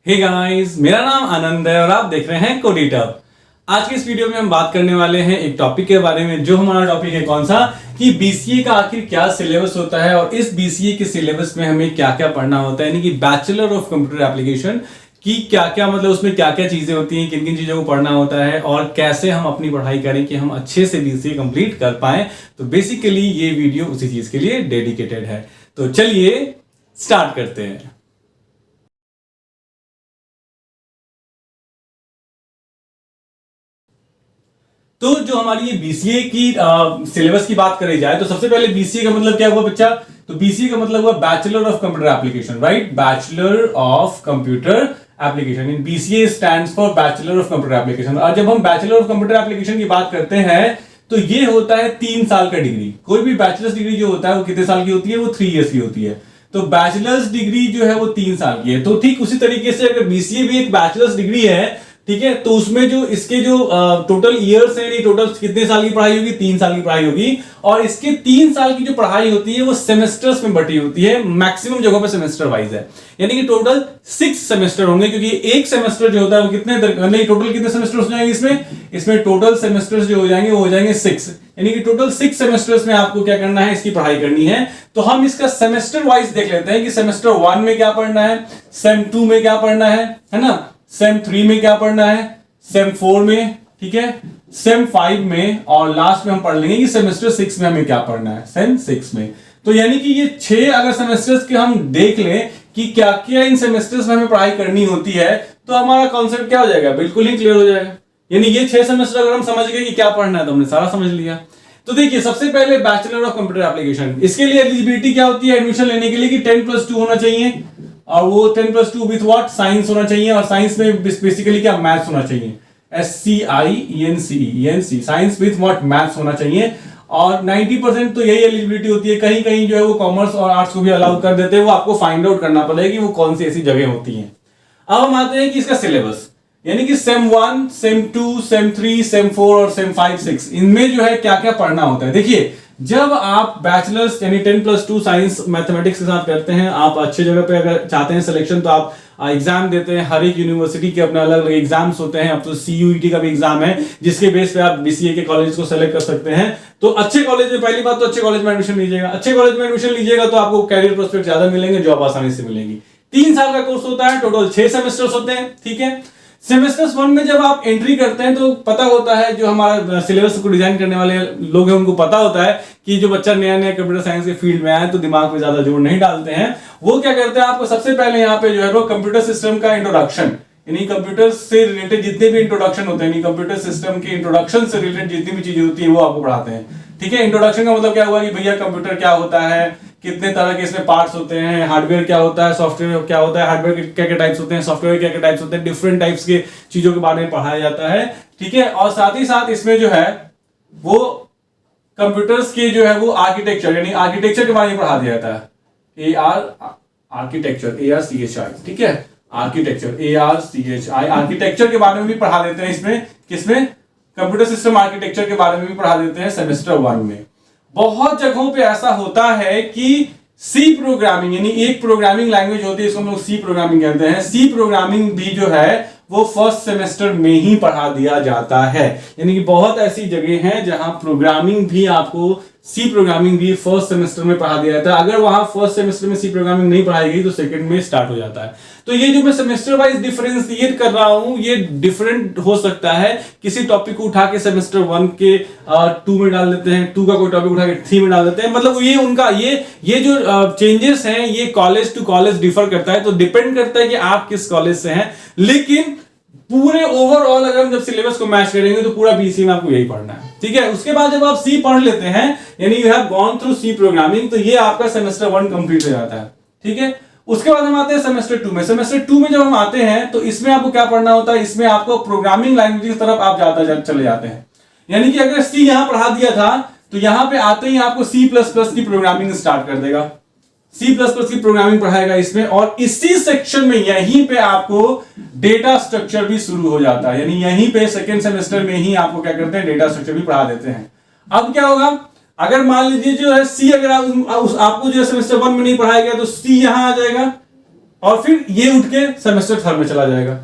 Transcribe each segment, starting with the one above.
Hey guys, मेरा नाम आनंद है और आप देख रहे हैं कोडिटअप। आज की इस वीडियो में हम बात करने वाले हैं एक टॉपिक के बारे में। जो हमारा टॉपिक है कौन सा, कि बीसीए का आखिर क्या सिलेबस होता है और इस बीसीए के सिलेबस में हमें क्या क्या पढ़ना होता है, यानी कि बैचलर ऑफ कंप्यूटर एप्लीकेशन की क्या क्या मतलब उसमें क्या क्या चीजें होती हैं, किन किन चीजों को पढ़ना होता है और कैसे हम अपनी पढ़ाई करें कि हम अच्छे से बीसीए कंप्लीट कर पाए। तो बेसिकली ये वीडियो उसी चीज के लिए डेडिकेटेड है। तो चलिए स्टार्ट करते हैं। तो जो हमारी ये बीसीए की सिलेबस की बात करी जाए तो सबसे पहले बीसीए का मतलब क्या हुआ बच्चा, तो बीसीए का मतलब हुआ bachelor of computer application, right. Bachelor of computer application, in BCA stands for bachelor of computer application. और जब हम बैचलर ऑफ कंप्यूटर एप्लीकेशन की बात करते हैं तो ये होता है 3 साल का डिग्री। कोई भी बैचलर्स डिग्री जो होता है वो कितने साल की होती है, वो 3 इयर्स की होती है। तो बैचलर्स डिग्री जो है वो 3 साल की है। तो ठीक उसी तरीके से अगर बीसीए भी एक बैचलर्स डिग्री है, ठीक है, तो उसमें जो इसके जो टोटल इयर्स है, टोटल कितने साल की पढ़ाई होगी, 3 साल की पढ़ाई होगी। और इसके 3 साल की जो पढ़ाई होती है वो सेमेस्टर्स में बटी होती है, मैक्सिमम जगहों पे सेमेस्टर वाइज है, यानी कि टोटल 6 सेमेस्टर होंगे। क्योंकि एक सेमेस्टर जो होता है वो कितने नहीं, टोटल कितने सेमेस्टर हो जाएंगे इसमें टोटल सेमेस्टर्स जो हो जाएंगे वो हो जाएंगे 6, यानी कि टोटल 6 सेमेस्टर्स में आपको क्या करना है, इसकी पढ़ाई करनी है। तो हम इसका सेमेस्टर वाइज देख लेते हैं कि सेमेस्टर 1 में क्या पढ़ना है, सेम 2 में क्या पढ़ना है ना, सेम 3 में क्या पढ़ना है, सेम 4 में, ठीक है, सेम 5 में, और लास्ट में हम पढ़ लेंगे कि सेमेस्टर 6 में हमें क्या पढ़ना है, सेम 6 में। तो यानी कि ये 6 अगर सेमेस्टर्स के हम देख लें कि क्या क्या इन सेमेस्टर्स में हमें पढ़ाई करनी होती है, तो हमारा कॉन्सेप्ट क्या हो जाएगा, बिल्कुल ही क्लियर हो जाएगा। यानी ये 6 सेमेस्टर अगर हम समझ गए कि क्या पढ़ना है तो हमने सारा समझ लिया। तो देखिए, सबसे पहले बैचलर ऑफ कंप्यूटर एप्लीकेशन, इसके लिए एलिजिबिलिटी क्या होती है एडमिशन लेने के लिए कि 10+2 होना चाहिए, और वो 10+2 विथ व्हाट, साइंस होना चाहिए। और साइंस में बेसिकली क्या, मैथ्स होना चाहिए, SCIENCE, science with what, maths होना चाहिए। और 90% तो यही एलिजिबिलिटी होती है। कहीं कहीं जो है वो कॉमर्स और आर्ट्स को भी अलाउ कर देते हैं, वो आपको फाइंड आउट करना पड़ेगा कि वो कौन सी ऐसी जगह होती हैं। अब हम आते हैं कि इसका सिलेबस, यानी कि सेम 1, सेम 2, सेम 3, सेम 4 और सेम 5, 6, इनमें जो है क्या क्या पढ़ना होता है। देखिए, जब आप बैचलर्स यानी 10+2 साइंस मैथमेटिक्स के साथ करते हैं, आप अच्छे जगह पे अगर चाहते हैं सिलेक्शन, तो आप एग्जाम देते हैं। हर एक यूनिवर्सिटी के अपने अलग अलग एग्जाम्स होते हैं। अब तो CUET का भी एग्जाम है जिसके बेस पे आप बीसीए के कॉलेज को सेलेक्ट कर सकते हैं। तो अच्छे कॉलेज में, पहली बात तो अच्छे कॉलेज में एडमिशन लीजिएगा। अच्छे कॉलेज में एडमिशन लीजिएगा तो आपको कैरियर प्रोस्पेक्ट ज्यादा मिलेंगे, जॉब आसानी से मिलेगी। 3 साल का कोर्स होता है, टोटल 6 सेमेस्टर्स होते हैं, ठीक है। सेमेस्टर्स 1 में जब आप एंट्री करते हैं तो पता होता है, जो हमारा सिलेबस को डिजाइन करने वाले लोग हैं उनको पता होता है कि जो बच्चा नया नया कंप्यूटर साइंस के फील्ड में आया है तो दिमाग पे ज्यादा जोर नहीं डालते हैं। वो क्या करते हैं, आपको सबसे पहले यहाँ पे जो है वो कंप्यूटर सिस्टम का इंट्रोडक्शन, यानी कंप्यूटर से रिलेटेड जितने भी इंट्रोडक्शन होते हैं, कंप्यूटर सिस्टम के इंट्रोडक्शन से रिलेटेड जितनी भी चीजें होती है वो आपको पढ़ाते हैं, ठीक है। इंट्रोडक्शन का मतलब क्या हुआ कि भैया कंप्यूटर क्या होता है, कितने तरह के इसमें पार्ट्स होते हैं, हार्डवेयर क्या होता है, सॉफ्टवेयर क्या होता है, हार्डवेयर के क्या क्या टाइप्स होते हैं, सॉफ्टवेयर क्या क्या टाइप्स होते हैं, डिफरेंट टाइप्स के चीजों के बारे में पढ़ाया जाता है, ठीक है। और साथ ही साथ इसमें जो है वो कंप्यूटर्स के जो है वो आर्किटेक्चर, यानी आर्किटेक्चर के बारे में पढ़ा दिया जाता है। आर्किटेक्चर, ARCHI, ठीक है, आर्किटेक्चर, ARCHI, आर्किटेक्चर के बारे में भी पढ़ा देते हैं इसमें, किसमें, कंप्यूटर सिस्टम आर्किटेक्चर के बारे में भी पढ़ा देते हैं सेमेस्टर 1 में। बहुत जगहों पे ऐसा होता है कि सी प्रोग्रामिंग, यानी एक प्रोग्रामिंग लैंग्वेज होती है, इसको हम लोग सी प्रोग्रामिंग कहते हैं, सी प्रोग्रामिंग भी जो है वो फर्स्ट सेमेस्टर में ही पढ़ा दिया जाता है। यानी कि बहुत ऐसी जगह हैं जहां प्रोग्रामिंग भी आपको, सी प्रोग्रामिंग भी फर्स्ट सेमेस्टर में पढ़ा दिया जाता है। अगर वहां फर्स्ट सेमेस्टर में सी प्रोग्रामिंग नहीं पढ़ाई गई तो सेकंड में स्टार्ट हो जाता है। तो ये जो मैं सेमेस्टर वाइज डिफरेंशिएट कर रहा हूं, ये डिफरेंट हो सकता है। किसी टॉपिक को उठा के सेमेस्टर 1 के 2 में डाल देते हैं, 2 का कोई टॉपिक उठा के 3 में डाल देते हैं। मतलब ये उनका ये जो चेंजेस हैं ये कॉलेज टू कॉलेज डिफर करता है। तो डिपेंड करता है कि आप किस कॉलेज से हैं, लेकिन पूरे ओवरऑल अगर हम जब सिलेबस को मैच करेंगे तो पूरा बीसीए में आपको यही पढ़ना है, ठीक है। उसके बाद जब आप सी पढ़ लेते हैं, यानी you have gone through C programming, तो ये आपका सेमेस्टर 1 कंप्लीट हो जाता है, ठीक है। उसके बाद हम आते हैं सेमेस्टर 2 में। सेमेस्टर 2 में जब हम आते हैं तो इसमें आपको क्या पढ़ना होता है, इसमें आपको प्रोग्रामिंग लैंग्वेज की तरफ आप चले जाते हैं। यानी कि अगर सी यहां पढ़ा दिया था तो यहां पे आते ही आपको C++ की प्रोग्रामिंग स्टार्ट कर देगा, C++ की प्रोग्रामिंग पढ़ाएगा इसमें। और इसी सेक्शन में यहीं पे आपको डेटा स्ट्रक्चर भी शुरू हो जाता है, यानी यहीं पे सेकेंड सेमेस्टर में ही आपको क्या करते हैं, डेटा स्ट्रक्चर भी पढ़ा देते हैं। अब क्या होगा, अगर मान लीजिए जो है सी, अगर आपको जो सेमेस्टर 1 में नहीं पढ़ाया गया तो सी यहां आ जाएगा, और फिर ये उठ के सेमेस्टर थर्ड में चला जाएगा।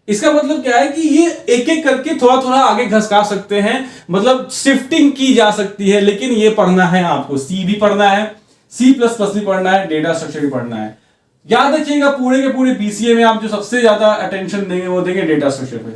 इसका मतलब क्या है कि ये एक एक करके थोड़ा थोड़ा आगे घसका सकते हैं, मतलब शिफ्टिंग की जा सकती है। लेकिन ये पढ़ना है आपको, सी भी पढ़ना है, C++ भी पढ़ना है, डेटा स्ट्रक्चर भी पढ़ना है। याद रखिएगा पूरे के पूरे बीसीए में आप जो सबसे ज्यादा अटेंशन देंगे वो देंगे डेटा स्ट्रक्चर पे।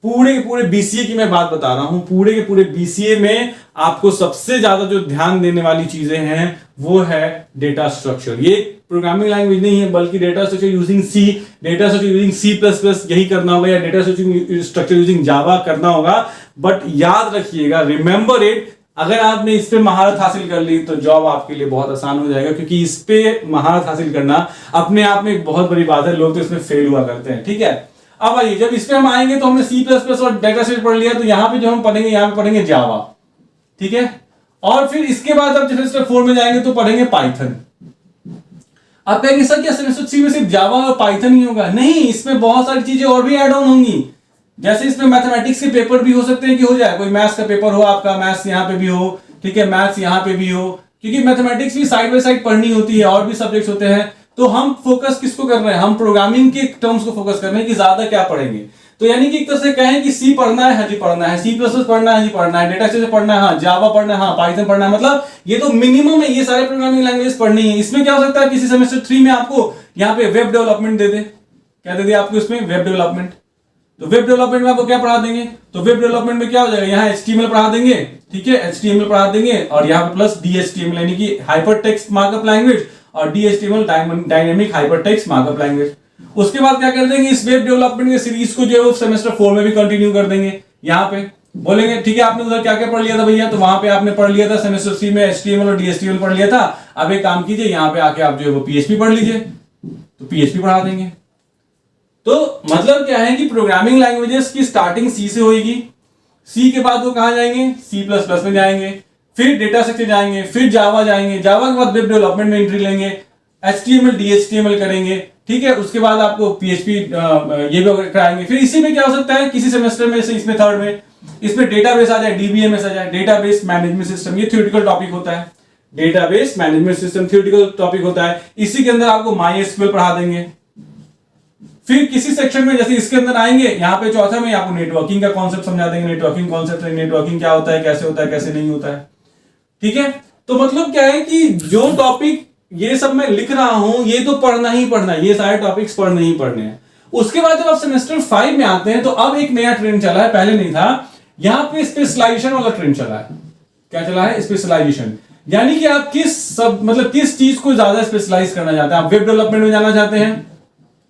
पूरे के पूरे बीसीए की मैं बात बता रहा हूं, पूरे के पूरे बीसीए में आपको सबसे ज्यादा जो ध्यान देने वाली चीजें हैं वो है डेटा स्ट्रक्चर। ये प्रोग्रामिंग लैंग्वेज नहीं है, बल्कि data structure using C, data structure using C++ यही करना होगा, या डेटा स्ट्रक्चर यूजिंग जावा करना होगा। बट याद रखिएगा, रिमेंबर इट, अगर आपने इस पे महारत हासिल कर ली तो जॉब आपके लिए बहुत आसान हो जाएगा, क्योंकि इस पे महारत हासिल करना अपने आप में एक बहुत बड़ी बात है। लोग तो इसमें फेल हुआ करते हैं, ठीक है। अब आइए, जब इस पे हम आएंगे तो हमने C++ और डेटा स्ट्रक्चर पढ़ लिया, तो यहां पे जो हम पढ़ेंगे, यहां पे पढ़ेंगे जावा, ठीक है। और फिर इसके बाद अब सेमेस्टर 4 में जाएंगे तो पढ़ेंगे पाइथन। आप कहेंगे सर क्या सेमेस्टर 3 में सिर्फ जावा और पाइथन ही होगा? नहीं, इसमें बहुत सारी चीजें और भी ऐड ऑन होंगी। जैसे इसमें मैथमेटिक्स के पेपर भी हो सकते हैं कि हो जाए, कोई मैथ्स का पेपर हो आपका, मैथ्स यहाँ पे भी हो, ठीक है, मैथ्स यहाँ पे भी हो, क्योंकि मैथमेटिक्स भी साइड बाय साइड पढ़नी होती है, और भी सब्जेक्ट्स होते हैं। तो हम फोकस किसको कर रहे हैं? हम प्रोग्रामिंग के टर्म्स को फोकस कर रहे हैं कि ज्यादा क्या पढ़ेंगे। तो यानी कि एक तरह से कहें कि सी पढ़ना है, हाजी पढ़ना है, C++ पढ़ना है, हाजी पढ़ना है, डेटा स्ट्रक्चर पढ़ना है, हाँ, जावा पढ़ना है, हाँ, पाइथन पढ़ना है। मतलब ये तो मिनिमम है, ये सारे प्रोग्रामिंग लैंग्वेज पढ़नी है। इसमें क्या हो सकता है, किसी सेमेस्टर 3 में आपको यहाँ पे वेब डेवलपमेंट दे दे। क्या दे दे आपको इसमें? Web development. तो वेब डेवलपमेंट में आपको क्या पढ़ा देंगे? तो वेब डेवलपमेंट में क्या हो जाएगा, यहाँ HTML पढ़ा देंगे, ठीक है, HTML पढ़ा देंगे, और यहाँ पे प्लस DHTML यानी कि हाइपर टेक्स्ट मार्कअप लैंग्वेज, और DHTML dynamic hyper text markup language. उसके बाद क्या कर देंगे, इस वेब डेवलपमेंट के सीरीज को जो है वो सेमेस्टर 4 में भी कंटिन्यू कर देंगे। यहाँ पे बोलेंगे ठीक है, आपने उधर क्या क्या पढ़ लिया था भैया? तो वहां पे आपने पढ़ लिया था सेमेस्टर 3 में HTML और DHTML पढ़ लिया था। अब एक काम कीजिए, यहाँ पे आके आप जो है वो PHP पढ़ लीजिए, तो PHP पढ़ा देंगे। तो मतलब क्या है कि प्रोग्रामिंग लैंग्वेजेस की स्टार्टिंग सी से होगी। सी के बाद वो कहां जाएंगे? C++ में जाएंगे, फिर डेटा स्ट्रक्चर जाएंगे, फिर जावा जाएंगे, जावा के बाद वेब डेवलपमेंट में एंट्री लेंगे, HTML DHTML करेंगे, ठीक है। उसके बाद आपको PHP ये भी कराएंगे। फिर इसी में क्या हो सकता है, किसी सेमेस्टर में से इसमें थर्ड में इसमें डेटाबेस आ जाए, DBMS आ जाए, डेटाबेस मैनेजमेंट सिस्टम, ये थ्योरेटिकल टॉपिक होता है। Database management system theoretical topic होता है। इसी के अंदर आपको MySQL पढ़ा देंगे। फिर किसी सेक्शन में जैसे इसके अंदर आएंगे, यहाँ पे चौथा में आपको नेटवर्किंग का कॉन्सेप्ट समझा देंगे। नेटवर्किंग कॉन्सेप्ट, नेटवर्किंग क्या होता है, कैसे नहीं होता है, ठीक है। तो मतलब क्या है कि जो टॉपिक ये सब मैं लिख रहा हूं, ये तो पढ़ना ही पढ़ना है, ये सारे टॉपिक्स पढ़ने ही पढ़ने हैं। उसके बाद जब आप सेमेस्टर 5 में आते हैं तो अब एक नया ट्रेंड चला है, पहले नहीं था। यहाँ पे स्पेशलाइजेशन वाला ट्रेंड चला है। क्या चला है? स्पेशलाइजेशन। यानी कि आप किस चीज को ज्यादा स्पेशलाइज करना चाहते हैं। आप वेब डेवलपमेंट में जाना चाहते हैं,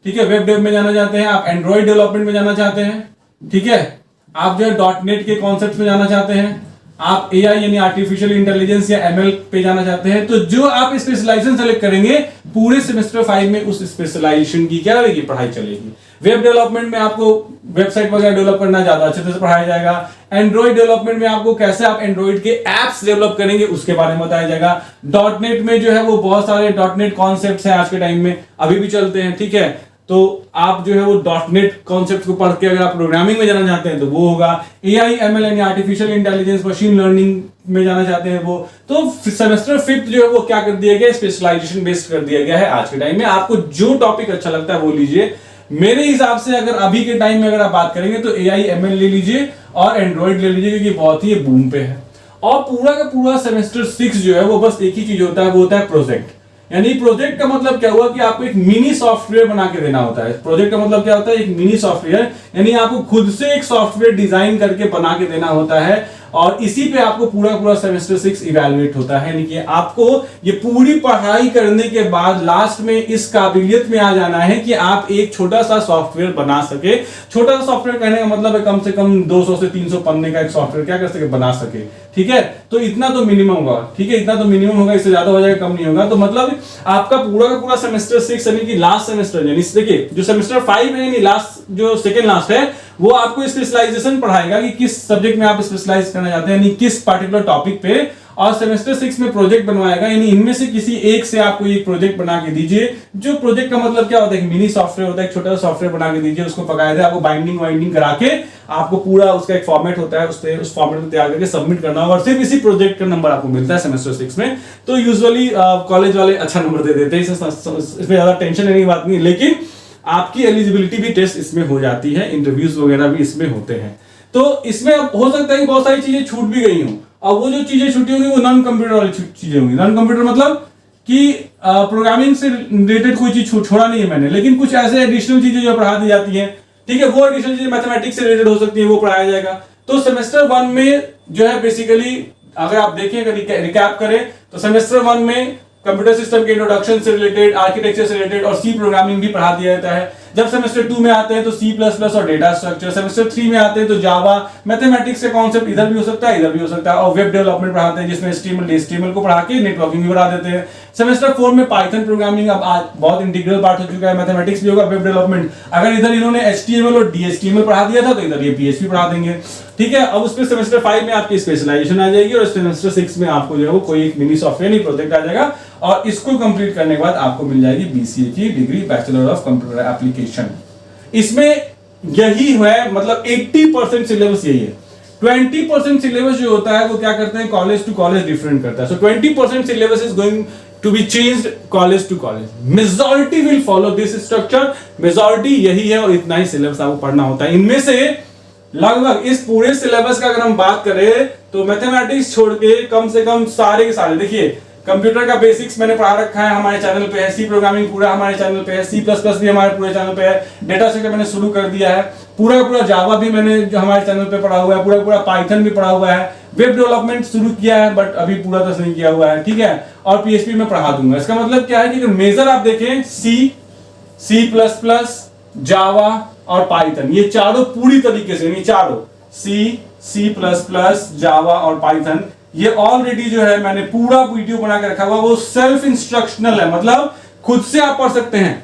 ठीक है, वेब डेव में जाना चाहते हैं, आप एंड्रॉइड डेवलपमेंट में जाना चाहते हैं, ठीक है, आप जो है .NET के कॉन्सेप्ट में जाना चाहते हैं, आप AI यानी आर्टिफिशियल इंटेलिजेंस या ML पे जाना चाहते हैं। तो जो आप स्पेशलाइजेशन सेलेक्ट करेंगे, पूरे सेमेस्टर 5 में उस स्पेशलाइजेशन की क्या रहेगी? पढ़ाई चलेगी। वेब डेवलपमेंट में आपको वेबसाइट वगैरह डेवलप करना ज्यादा अच्छे से पढ़ाया जाएगा। एंड्रॉइड डेवलपमेंट में आपको कैसे आप एंड्रॉइड के एप्स डेवलप करेंगे उसके बारे में बताया जाएगा। .NET में जो है वो बहुत सारे .NET कॉन्सेप्ट्स हैं, आज के टाइम में अभी भी चलते हैं, ठीक है। तो आप जो है वो .NET कॉन्सेप्ट को पढ़ के अगर आप प्रोग्रामिंग में जाना चाहते हैं तो वो होगा। AI ML यानी आर्टिफिशियल इंटेलिजेंस मशीन लर्निंग में जाना चाहते हैं वो। तो सेमेस्टर 5 जो है वो क्या कर दिया गया? स्पेशलाइजेशन बेस्ड कर दिया गया है। आज के टाइम में आपको जो टॉपिक अच्छा लगता है वो लीजिए। मेरे हिसाब से अगर अभी के टाइम में अगर आप बात करेंगे तो AI ML ले लीजिए और एंड्रॉइड ले लीजिए, क्योंकि बहुत ही बूम पे है। और पूरा का पूरा सेमेस्टर 6 जो है वो बस एक ही चीज होता है, वो होता है प्रोजेक्ट। यानी प्रोजेक्ट का मतलब क्या हुआ कि आपको एक मिनी सॉफ्टवेयर बना के देना होता है। प्रोजेक्ट का मतलब क्या होता है? एक मिनी सॉफ्टवेयर, यानी आपको खुद से एक सॉफ्टवेयर डिजाइन करके बना के देना होता है, और इसी पे आपको पूरा सेमेस्टर 6 इवैल्यूएट होता है। यानी कि आपको ये पूरी पढ़ाई करने के बाद लास्ट में इस काबिलियत में आ जाना है कि आप एक छोटा सा सॉफ्टवेयर बना सके। छोटा सा सॉफ्टवेयर कहने का मतलब है कम से कम 200 से 300 पन्ने का एक सॉफ्टवेयर क्या कर सके? बना सके, ठीक है। तो इतना तो मिनिमम होगा, ठीक है, इतना तो मिनिमम होगा, इससे ज्यादा हो जाएगा, कम नहीं होगा। तो मतलब आपका पूरा का पूरा सेमेस्टर 6 यानी कि लास्ट सेमेस्टर, यानी देखिए जो सेमेस्टर 5 है यानी लास्ट जो सेकंड लास्ट है, वो आपको स्पेशलाइजेशन पढ़ाएगा कि किस सब्जेक्ट में आप स्पेशलाइज करना चाहते हैं, यानी किस पर्टिकुलर टॉपिक पे। और सेमेस्टर 6 में प्रोजेक्ट बनवाएगा, यानी इनमें से किसी एक से आपको एक प्रोजेक्ट बना के दीजिए। जो प्रोजेक्ट का मतलब क्या होता है, मिनी सॉफ्टवेयर होता है, एक छोटा सा सॉफ्टवेयर बना के दीजिए, उसको बकायदा आपको बाइंडिंग करा के आपको पूरा उसका एक फॉर्मेट होता है, उस फॉर्मेट में तैयार करके सबमिट करना होगा, और सिर्फ इसी प्रोजेक्ट का नंबर आपको मिलता है सेमेस्टर 6 में। तो यूजुअली कॉलेज वाले अच्छा नंबर दे देते हैं, इसमें ज्यादा टेंशन लेने की बात नहीं, लेकिन आपकी एलिजिबिलिटी भी टेस्ट इसमें हो जाती है, इंटरव्यूज वगैरह भी इसमें होते हैं। तो इसमें अब हो सकता है कि बहुत सारी चीजें छूट भी गई हों, और वो जो चीजें छूटी होंगी वो नॉन कंप्यूटर वाली चीजें होंगी। नॉन कंप्यूटर मतलब कि प्रोग्रामिंग से रिलेटेड कोई चीज छोड़ा नहीं है मैंने, लेकिन कुछ ऐसे एडिशनल चीजें जो पढ़ा दी जाती हैं, ठीक है, वो एडिशनल चीजें मैथमेटिक्स से रिलेटेड हो सकती है, वो पढ़ाया जाएगा। तो सेमेस्टर 1 में जो है बेसिकली अगर आप देखें, अगर रिकैप करें तो सेमेस्टर 1 में कंप्यूटर सिस्टम के इंट्रोडक्शन से रिलेटेड, आर्किटेक्चर से रिलेटेड और सी प्रोग्रामिंग भी पढ़ा दिया जाता है। जब सेमेस्टर 2 में आते हैं तो C++ और डेटा स्ट्रक्चर, सेमेस्टर 3 में आते हैं तो जावा, मैथमेटिक्स के कॉन्सेप्ट इधर भी हो सकता है, इधर भी हो सकता है, और वेब डेवलपमेंट पढ़ाते हैं जिसमें HTML को पढ़ा के नेटवर्किंग भी बढ़ा देते हैं। सेमेस्टर 4 में पाइथन प्रोग्रामिंग अब आज बहुत इंटीग्रल पार्ट हो चुका है, मैथमेटिक्स भी होगा, वेब डेवलपमेंट। अगर इधर इन्होंने HTML और DHTML पढ़ा दिया था तो इधर ये PHP पढ़ा देंगे, ठीक है। अब उसमें सेमेस्टर 5 में आपकी स्पेशलाइजेशन आ जाएगी, और सेमेस्टर 6 में आपको जो है वो कोई एक मिनी सॉफ्टवेयर नहीं प्रोजेक्ट आ जाएगा, और इसको कंप्लीट करने के बाद आपको मिल जाएगी BCA की degree, bachelor of computer application. इसमें यही है, मतलब 80% सिलेबस यही है। 20% सिलेबस जो होता है वो क्या करते हैं, कॉलेज टू कॉलेज डिफरेंट करता है। So 20% syllabus is going to be changed college to college. Majority will follow this structure, majority यही है, और इतना ही सिलेबस आपको पढ़ना होता है। इनमें से लगभग इस पूरे सिलेबस का अगर हम बात करें तो मैथमेटिक्स छोड़ के कम से कम सारे के सारे, देखिए कंप्यूटर का बेसिक्स मैंने पढ़ा रखा है, हमारे चैनल पे है, सी प्रोग्रामिंग पूरा हमारे चैनल पे है, C++ भी हमारे पूरे चैनल पे है, डेटा स्ट्रक्चर मैंने शुरू कर दिया है, पूरा जावा भी मैंने जो हमारे चैनल पे पढ़ा हुआ है, पूरा पाइथन भी पढ़ा हुआ है, वेब डेवलपमेंट शुरू किया है बट अभी पूरा तो नहीं किया हुआ है, ठीक है, और PHP में पढ़ा दूंगा। इसका मतलब क्या है कि मेजर आप देखें C++, जावा और पाइथन, ये चारों पूरी तरीके से, ये चारों C++, जावा और पाइथन, ये ऑलरेडी जो है मैंने पूरा वीडियो बना के रखा हुआ, वो सेल्फ इंस्ट्रक्शनल है, मतलब खुद से आप पढ़ सकते हैं।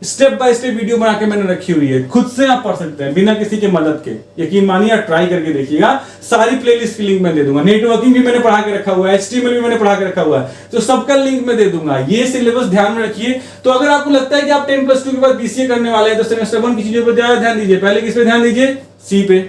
स्टेप बाय स्टेप वीडियो बना के मैंने रखी हुई है, खुद से आप पढ़ सकते हैं बिना किसी के मदद के। यकीन मानिए, आप ट्राई करके देखिएगा, सारी प्लेलिस्ट की लिंक मैं दे दूंगा। नेटवर्किंग भी मैंने पढ़ा के रखा हुआ है, HTML भी मैंने पढ़ा के रखा हुआ है, तो सबका लिंक मैं दे दूंगा। ये सिलेबस ध्यान में रखिए। तो अगर आपको लगता है कि आप 10+2 के बाद BCA करने वाले हैं तो सेमेस्टर 1 की चीजों पर ज्यादा ध्यान दीजिए। पहले किस पे ध्यान दीजिए, सी पे।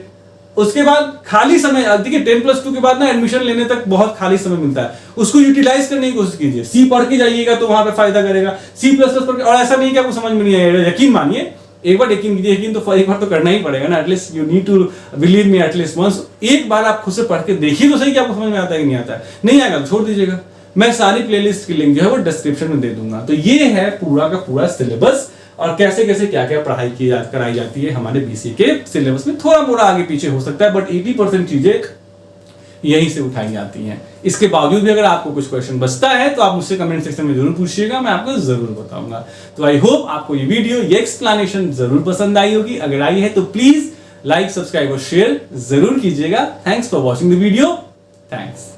उसके बाद खाली समय, देखिए 10+2 के बाद ना एडमिशन लेने तक बहुत खाली समय मिलता है, उसको यूटिलाइज करने की कोशिश कीजिए। सी पढ़ के जाइएगा तो वहां पे फायदा करेगा, C++ पढ़ के, और ऐसा नहीं कि आपको समझ में नहीं आएगा, यकीन मानिए, एक बार यकीन कीजिए, यकीन तो एक बार तो करना ही पड़ेगा ना, at least you need to believe me at least once. एक बार आप खुद से पढ़ के देखिए तो सही कि आपको समझ में आता है कि नहीं आता है। नहीं आएगा तो छोड़ दीजिएगा, मैं सारी प्लेलिस्ट की लिंक जो है वो डिस्क्रिप्शन में दे दूंगा। तो ये है पूरा का पूरा सिलेबस, और कैसे कैसे क्या क्या पढ़ाई कराई जाती है हमारे BCA के सिलेबस में। थोड़ा मोड़ा आगे पीछे हो सकता है, बट 80% चीजें यहीं से उठाई जाती हैं। इसके बावजूद भी अगर आपको कुछ क्वेश्चन बचता है तो आप मुझसे कमेंट सेक्शन में जरूर पूछिएगा, मैं आपको जरूर बताऊंगा। तो आई होप आपको ये वीडियो, ये एक्सप्लेनेशन जरूर पसंद आई होगी। अगर आई है तो प्लीज लाइक, सब्सक्राइब और शेयर जरूर कीजिएगा। Thanks for watching the video. Thanks.